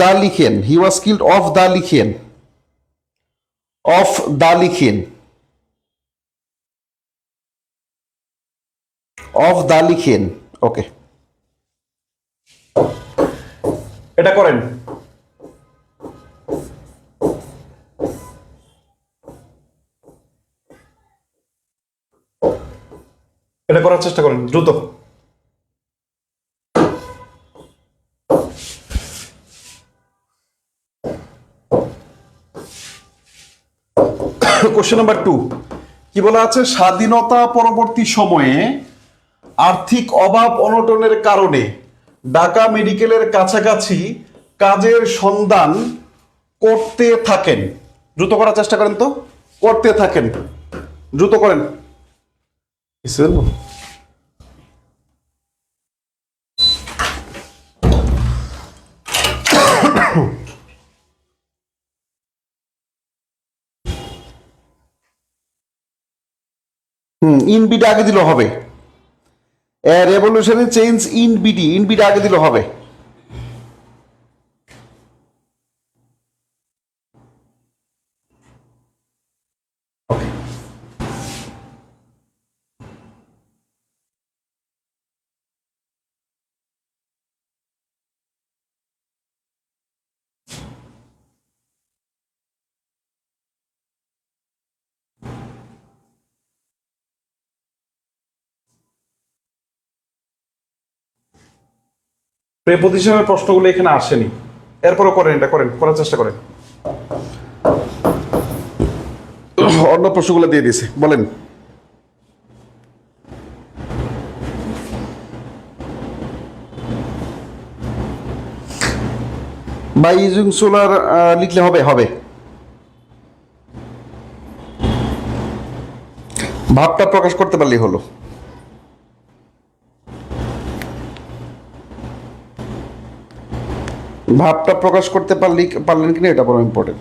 the লিখেন, he was skilled of the লিখেন, অফ দা লিখেন, অফ দা লিখেন। ওকে, এটা করেন। এটা করার চেষ্টা করেন দ্রুত। কোশ্চেন নাম্বার 2 কি বলা আছে? স্বাধীনতা পরবর্তী সময়ে আর্থিক অভাব অনটনের কারণে ঢাকা মেডিকেলের কাছাকাছি কাজের সন্ধান করতে থাকেন। দ্রুত করার চেষ্টা করেন তো, করতে থাকেন, দ্রুত করেন। ইনবিটা আগে দিলে হবে। রেভলিউশনে চেঞ্জ ইনবিটা আগে দিলে হবে। প্রেপোজিশনের প্রশ্নগুলো এখানে আসেনি, এরপরও করেন, এটা করেন, করার চেষ্টা করেন। অন্য প্রশ্নগুলো দিয়ে দিয়েছে, বলেন। বাই ইউজিং সোলার লিখলে হবে, হবে। ভাবটা প্রকাশ করতে পারলেই হলো। ভাবটা প্রকাশ করতে পারলেন কিনা এটা বড় ইম্পর্টেন্ট।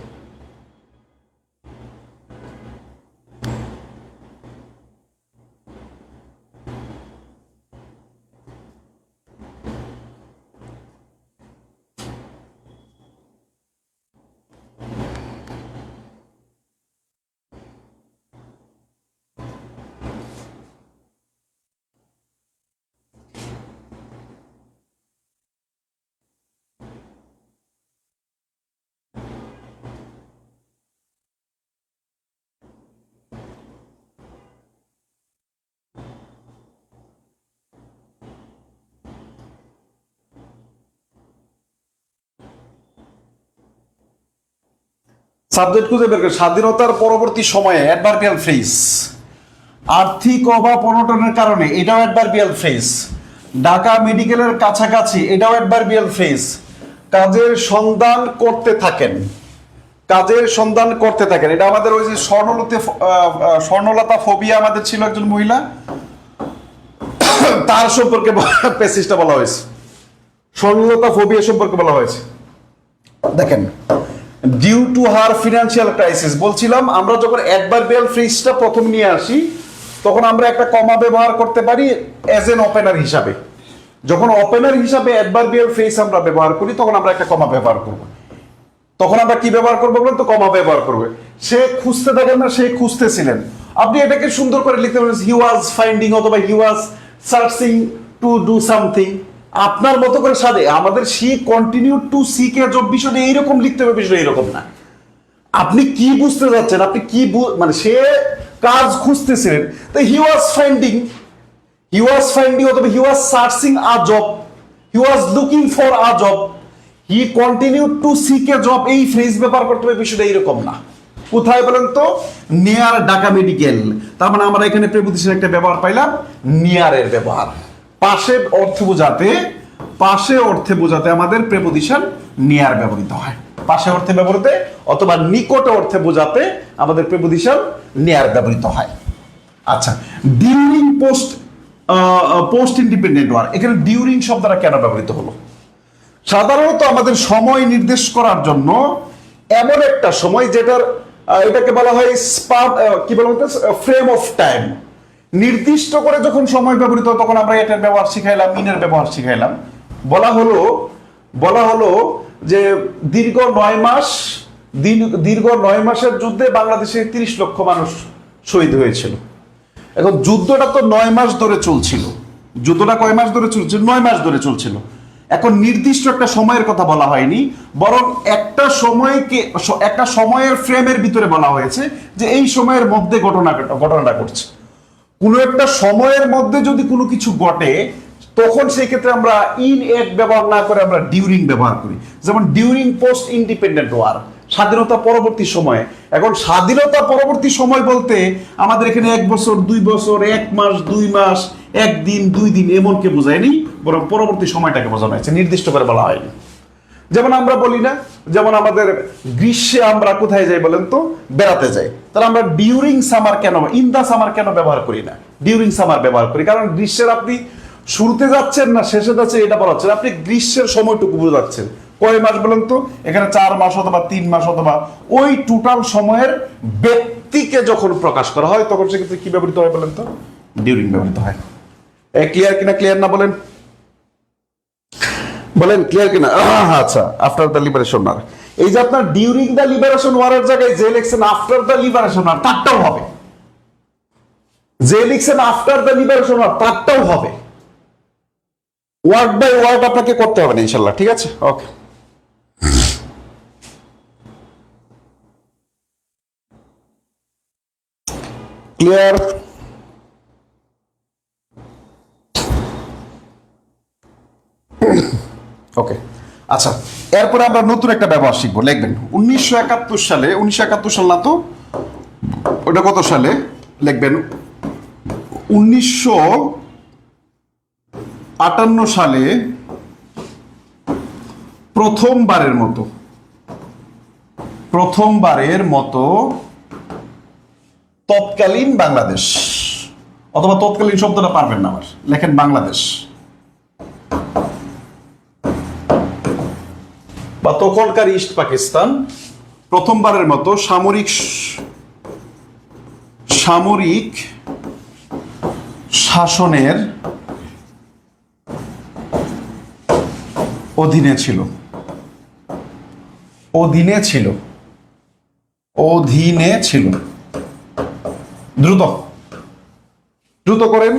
সাবজেক্ট খুঁজে বের করে। স্বাধীনতার পরবর্তী সময়ে অ্যাডভার্বিয়াল ফ্রেজ। আর্থিক অভাব অনটনের কারণে, এটাও অ্যাডভার্বিয়াল ফ্রেজ। ঢাকা মেডিকেলের কাছাকাছি, এটাও অ্যাডভার্বিয়াল ফ্রেজ। কাজের সন্ধান করতে থাকেন, কাজের সন্ধান করতে থাকেন। এটা আমাদের ওই যে স্বর্ণলতা ফোবিয়া আমাদের ছিল একজন মহিলা, তার সম্পর্কে প্যাসেজটা বলা হয়েছে। স্বর্ণলতা ফোবিয়া সম্পর্কে বলা হয়েছে। দেখেন, due to her financial crisis, বলছিলাম আমরা যখন অ্যাডভার্বিয়াল ফ্রেজটা প্রথম নিয়ে আসি তখন আমরা একটা কমা ব্যবহার করতে পারি অ্যাজ এন ওপেনার হিসাবে। যখন ওপেনার হিসাবে অ্যাডভার্বিয়াল ফ্রেজ আমরা ব্যবহার করি তখন আমরা একটা কমা ব্যবহার করব। তখন আমরা কি ব্যবহার করবো বলেন তো? কমা ব্যবহার করবে। সে খুঁজতে থাকেন না, সে খুঁজতেছিলেন। আপনি এটাকে সুন্দর করে লিখতে পারেন হি ওয়াজ ফাইন্ডিং অথবা he was searching to do something. আপনার মতো করে সাদে আমাদের see continue to seek job বিষয়টা এইরকম লিখতে হবে, বিষয়টা এইরকম না। আপনি কি বুঝতে যাচ্ছেন, আপনি কি মানে সে কাজ খুঁজতেছিলেন, তো হি ওয়াজ ফাইন্ডিং অথবা he was searching a job, he was looking for a job, he continue to seek a job. এই ফ্রেজ ব্যবহার করতে হবে, বিষয়টা এইরকম না। কোথায় বলেন তো? Near Dhaka medical. তার মানে আমরা এখানে প্রেপোজিশন একটা ব্যবহার পাইলাম, নিয়ারের ব্যবহার। পাশে অর্থে বোঝাতে আমাদের প্রেপোজিশন নিয়ার ব্যবহৃত হয়। পাশে অর্থে ব্যবহৃত অথবা নিকটে অর্থে বোঝাতে আমাদের প্রেপোজিশন নিয়ার ব্যবহৃত হয়। আচ্ছা, ডিউরিং পোস্ট ইন্ডিপেন্ডেন্ট ওয়ার, এখানে ডিউরিং শব্দটা কেন ব্যবহৃত হলো? সাধারণত আমাদের সময় নির্দেশ করার জন্য এমন একটা সময় যেটার এটাকে বলা হয় কি বলা হতো, ফ্রেম অফ টাইম। নির্দিষ্ট করে যখন সময় ব্যবহৃত হয় তখন আমরা এটার ব্যবহার শিখাইলাম, ইনের ব্যবহার শিখাইলাম। বলা হলো যে দীর্ঘ 9 মাসের যুদ্ধে বাংলাদেশে 30 লক্ষ মানুষ শহীদ হয়েছিল। এখন যুদ্ধটা তো 9 মাস ধরে চলছিল। যুদ্ধটা কয় মাস ধরে চলছিল? 9 মাস ধরে চলছিল। এখন নির্দিষ্ট একটা সময়ের কথা বলা হয়নি, বরং একটা সময়ের ফ্রেমের ভিতরে বলা হয়েছে যে এই সময়ের মধ্যে ঘটনাটা ঘটছে। কোনো একটা সময়ের মধ্যে যদি কোনো কিছু ঘটে, তখন সেই ক্ষেত্রে আমরা ইন এট ব্যবহার না করে আমরা ডিউরিং ব্যবহার করি। যেমন ডিউরিং পোস্ট ইন্ডিপেন্ডেন্ট ওয়ার, স্বাধীনতা পরবর্তী সময়ে। এখন স্বাধীনতা পরবর্তী সময় বলতে আমাদের এখানে 1 বছর 2 বছর 1 মাস 2 মাস 1 দিন 2 দিন এমনকে বোঝায়নি, বরং পরবর্তী সময়টাকে বোঝানো হয়েছে, নির্দিষ্ট করে বলা হয়নি। যেমন আমরা বলি না, যেমন আমাদের গ্রীষ্মে আমরা কোথায় যাই বলেন তো, বেড়াতে যাই, তাহলে আমরা ডিউরিং সামার কেন, ইন দা সামার কেন ব্যবহার করি না, ডিউরিং সামার ব্যবহার করি? কারণ গ্রীষ্মের আপনি শুরুতে যাচ্ছেন না শেষে যাচ্ছেন এটা বলা হচ্ছে, আপনি গ্রীষ্মের সময়টুকু বোঝাচ্ছেন। কয় মাস বলেন তো? এখানে 4 মাস অথবা 3 মাস অথবা ওই টোটাল সময়ের ব্যক্তিকে যখন প্রকাশ করা হয় তখন সেক্ষেত্রে কি ব্যবহৃত হয় বলেন তো? ডিউরিং ব্যবহৃত হয়। ক্লিয়ার কিনা? ক্লিয়ার না বলেন? বলেন ক্লিয়ার কিনা? আচ্ছা, আফটার দ্য লিবারেশন ওয়ার, এই যে আপনার ডিউরিং দ্য লিবারেশন ওয়ারের জায়গায় যে লিখছেন আফটার দ্য লিবারেশন ওয়ার, তারটাও হবে। যে লিখছেন আফটার দ্য লিবারেশন ওয়ার, তারটাও হবে। ওয়ার্ড বাই ওয়ার্ড আপনাকে করতে হবে না ইনশাল্লাহ, ঠিক আছে? ওকে, ক্লিয়ার? ওকে, আচ্ছা, এরপরে আমরা নতুন একটা ব্যবহার শিখবো। লিখবেন 1971 সালে, 1971 সাল না তো, ওটা কত সালে লিখবেন? 1958 সালে প্রথমবারের মতো তৎকালীন বাংলাদেশ, অথবা তৎকালীন শব্দটা পারবেন না আমার, লেখেন বাংলাদেশ বা তখনকার ইস্ট পাকিস্তান, প্রথমবারের মতো সামরিক শাসনের অধীনে ছিল। দ্রুত দ্রুত করেন।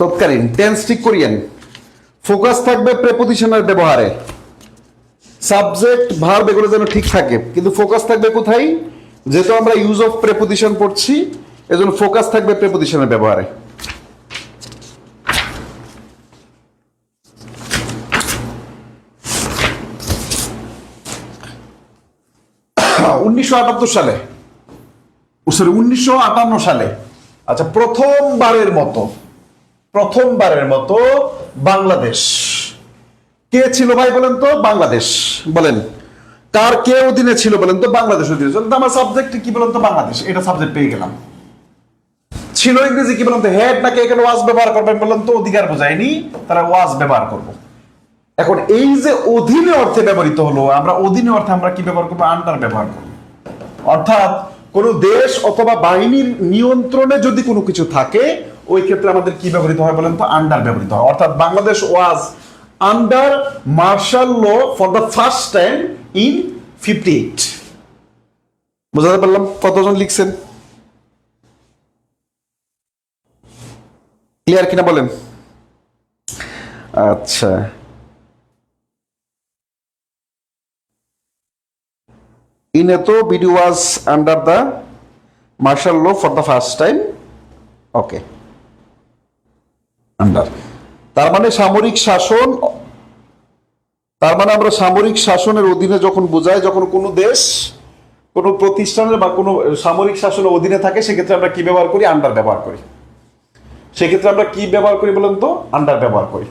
তৎকালীন টেন্স ঠিক করিয়েন। ফোকাস থাকবে প্রেপোজিশনের ব্যবহারে, সাবজেক্ট ভার্ব এগুলো যেন ঠিক থাকে, কিন্তু ফোকাস থাকবে কোথায়? যেহেতু আমরা ইউজ অফ প্রেপোজিশন পড়ছি, এজন্য ফোকাস থাকবে প্রেপোজিশনের ব্যবহারে। উনিশশো 58 সালে, আচ্ছা, প্রথমবারের মতো বাংলাদেশ কে ছিল ভাই বলেন তো? বাংলাদেশ। বলেন কার কে অধীনে ছিল বলেন তো? বাংলাদেশ অধীনে ছিল। আমার সাবজেক্ট কি বলেন তো? বাংলাদেশ, এটা সাবজেক্ট পেয়ে গেলাম। ছিল ইংরেজি কি বলেন তো? হেড নাকি এখানে ওয়াজ ব্যবহার করবেন বলেন তো? অধিকার বোঝায়নি, তারা ওয়াজ ব্যবহার করব। এখন এই যে অধীনে অর্থে ব্যবহৃত হলো, আমরা অধীনে অর্থে আমরা কি ব্যবহার করবো? আন্ডার ব্যবহার করব। অর্থাৎ কোন দেশ অথবা বাহিনীর নিয়ন্ত্রণে যদি কোনো কিছু থাকে, ওই ক্ষেত্রে আমাদের কি ব্যবহৃত হয় বলেন তো? আন্ডার ব্যবহৃত হয়। অর্থাৎ Bangladesh was under martial law for the first time in 58। বুঝতে পারলাম? কতজন লিখছেন? ক্লিয়ার কিনা বলেন? আচ্ছা, ইনেতো BD was under the martial law for the first time. Okay, under, তার মানে সামরিক শাসন, তার মানে আমরা সামরিক শাসনের অধীনে যখন বোঝাই, যখন কোনো দেশ কোনো প্রতিষ্ঠানের বা কোনো সামরিক শাসনের অধীনে থাকে, সেক্ষেত্রে আমরা কি ব্যবহার করি? আন্ডার ব্যবহার করি। সেক্ষেত্রে আমরা কি ব্যবহার করি বলেন তো? আন্ডার ব্যবহার করি।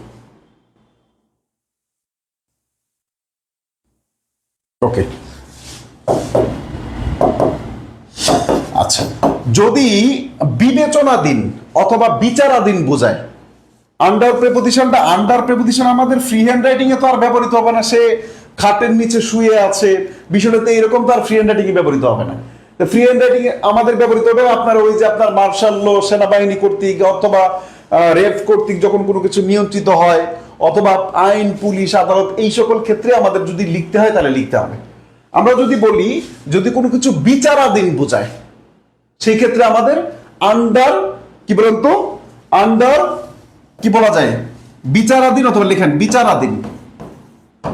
ওকে, আচ্ছা, যদি বিবেচনাধীন অথবা বিচারাধীন বোঝায়, আন্ডার প্রেপোজিশন আমাদের ফ্রি হ্যান্ড রাইটিং এ তো আর ব্যবহৃত হবে না। সে খাটের নিচে শুয়ে আছে, বিষয়টাতে এরকম তো আর ফ্রি হ্যান্ড রাইটিং এ ব্যবহৃত হবে না। ফ্রি হ্যান্ড রাইটিং আমাদের ব্যবহৃত হবে আপনার ওই যে আপনার মার্শাল ল, সেনাবাহিনী কর্তৃক অথবা রেফ কর্তৃক যখন কোনো কিছু নিয়ন্ত্রিত হয়, অথবা আইন, পুলিশ, আদালত, এই সকল ক্ষেত্রে আমাদের যদি লিখতে হয় তাহলে লিখতে হবে। আমরা যদি বলি যদি কোনো কিছু বিচারাধীন বোঝায়, সেই ক্ষেত্রে আমাদের আন্ডার কি কি বলেন তো? আন্ডার কি বলা যায়, বিচারাধীন, অথবা লেখেন বিচারাধীন,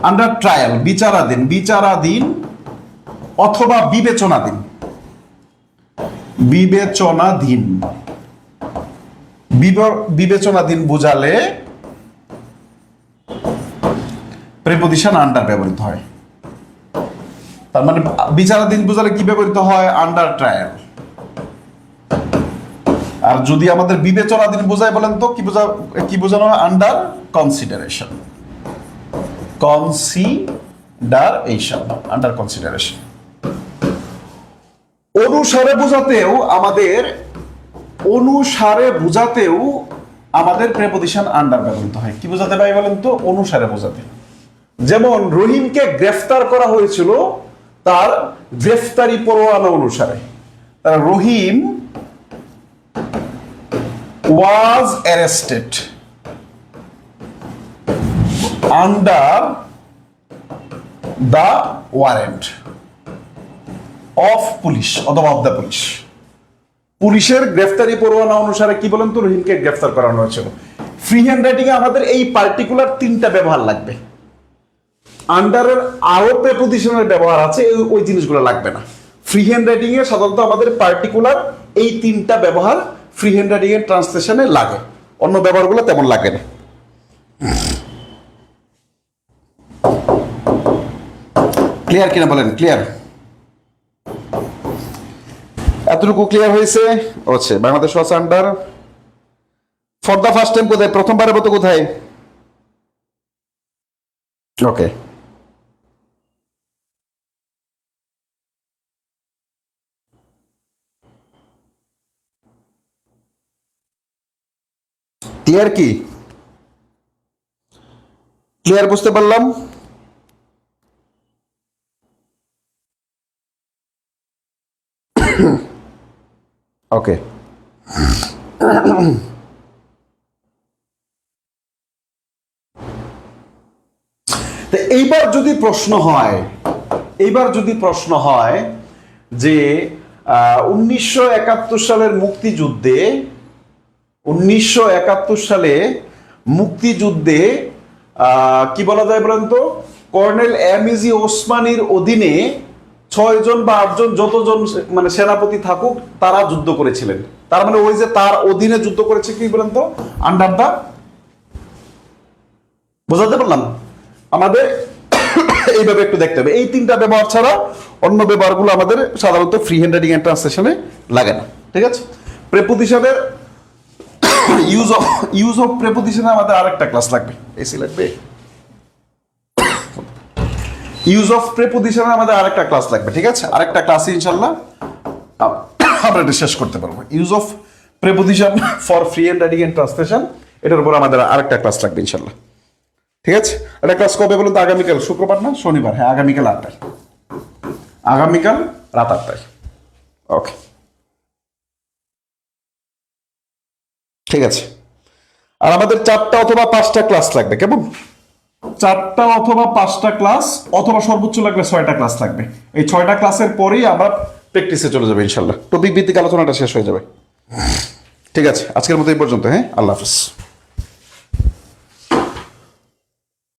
আন্ডার ট্রায়াল, বিচারাধীন, বিচারাধীন অথবা বিবেচনাধীন, বিবেচনাধীন, বিবেচনাধীন বোঝালে প্রিপজিশন আন্ডার ব্যবহৃত হয়। তার মানে বিচারাধীন বোঝালে কি ব্যবহৃত হয়? Under trial. আর যদি আমাদের বিবেচনাধীন বোঝায় বলেন তো কি বোঝানো হয়? Under consideration, consideration, under consideration. অনুসারে বোঝাতেও আমাদের প্রিপজিশন আন্ডার ব্যবহৃত হয়। কি বোঝাতে পাই বলেন তো? অনুসারে বোঝাতে। যেমন রহিমকে গ্রেফতার করা হয়েছিল তার গ্রেফতারি পরোয়ানা অনুসারে। রহিম was arrested under the warrant of police অথবা of the police। পুলিশের গ্রেফতারি পরোয়ানা অনুসারে কি বলেন তো? রহিমকে গ্রেফতার করানো হয়েছিল। ফ্রি হ্যান্ড রাইটিং এ আমাদের এই পার্টিকুলার তিনটা ব্যবহার লাগবে। আন্ডারের আরো প্রিপজিশনের ব্যবহার আছে, ওই জিনিসগুলো লাগবে না। ফ্রি হ্যান্ড রাইটিং এ সাধারণত আমাদের পার্টিকুলার এই তিনটা ব্যবহার ফ্রি হ্যান্ড রাইটিং এর ট্রান্সলেশনে লাগে, অন্য ব্যবহারগুলো তেমন লাগে না। ক্লিয়ার কিনা বলেন? ক্লিয়ার? এতটুকু ক্লিয়ার হয়েছে? হচ্ছে Bangladesh was under for the first time কোথায়? প্রথমবারের মতো কোথায়? ওকে, ক্লিয়ার? কি ক্লিয়ার বুঝতে পারলাম? ওকে, এইবার যদি প্রশ্ন হয় যে 1971 সালের মুক্তিযুদ্ধে 1971 সালে মুক্তিযুদ্ধে কি বলা যায় বলেন তো? কর্নেল এমইজি ওসমানীর অধীনে 6 জন বা 8 জন, যতজন মানে সেনাপতি থাকুক, তারা যুদ্ধ করেছিলেন। তার মানে ওই যে তার অধীনে যুদ্ধ করেছে, কি বলেন তো? Under the. বোঝাতে পারলাম? আমাদের এইভাবে একটু দেখতে হবে। এই তিনটা ব্যবহার ছাড়া অন্য ব্যবহারগুলো আমাদের সাধারণত ফ্রি হ্যান্ড রাইটিং এন্ড ট্রান্সলেশনে লাগে না। ঠিক আছে? প্রিপজিশনের ইউজ অফ প্রিপজিশনে আমাদের আরেকটা ক্লাস লাগবে। এসি লাগবে? ইউজ অফ প্রিপজিশনে আমাদের আরেকটা ক্লাস লাগবে। ঠিক আছে? আরেকটা ক্লাসে ইনশাআল্লাহ আমরা এটা শেষ করতে পারবো। Use of preposition for free hand writing and translation, এটার উপর আমাদের আরেকটা ক্লাস লাগবে ইনশাআল্লাহ। ঠিক আছে? এটা ক্লাস কবে বলুন তো? আগামীকাল শুক্রবার না শনিবার? হ্যাঁ, আগামীকাল 8টায়, আগামীকাল রাত 8টায়। ওকে, ঠিক আছে। আর আমাদের 4টা অথবা 5টা ক্লাস লাগবে। কেমন? 4টা অথবা 5টা ক্লাস, অথবা সর্বোচ্চ লাগবে 6টা ক্লাস লাগবে। এই 6টা ক্লাসের পরেই আমরা প্র্যাকটিসে চলে যাবে ইনশাল্লাহ। টপিক ভিত্তিক আলোচনাটা শেষ হয়ে যাবে। ঠিক আছে, আজকের মতো এই পর্যন্ত। হ্যাঁ, আল্লাহ হাফিজ।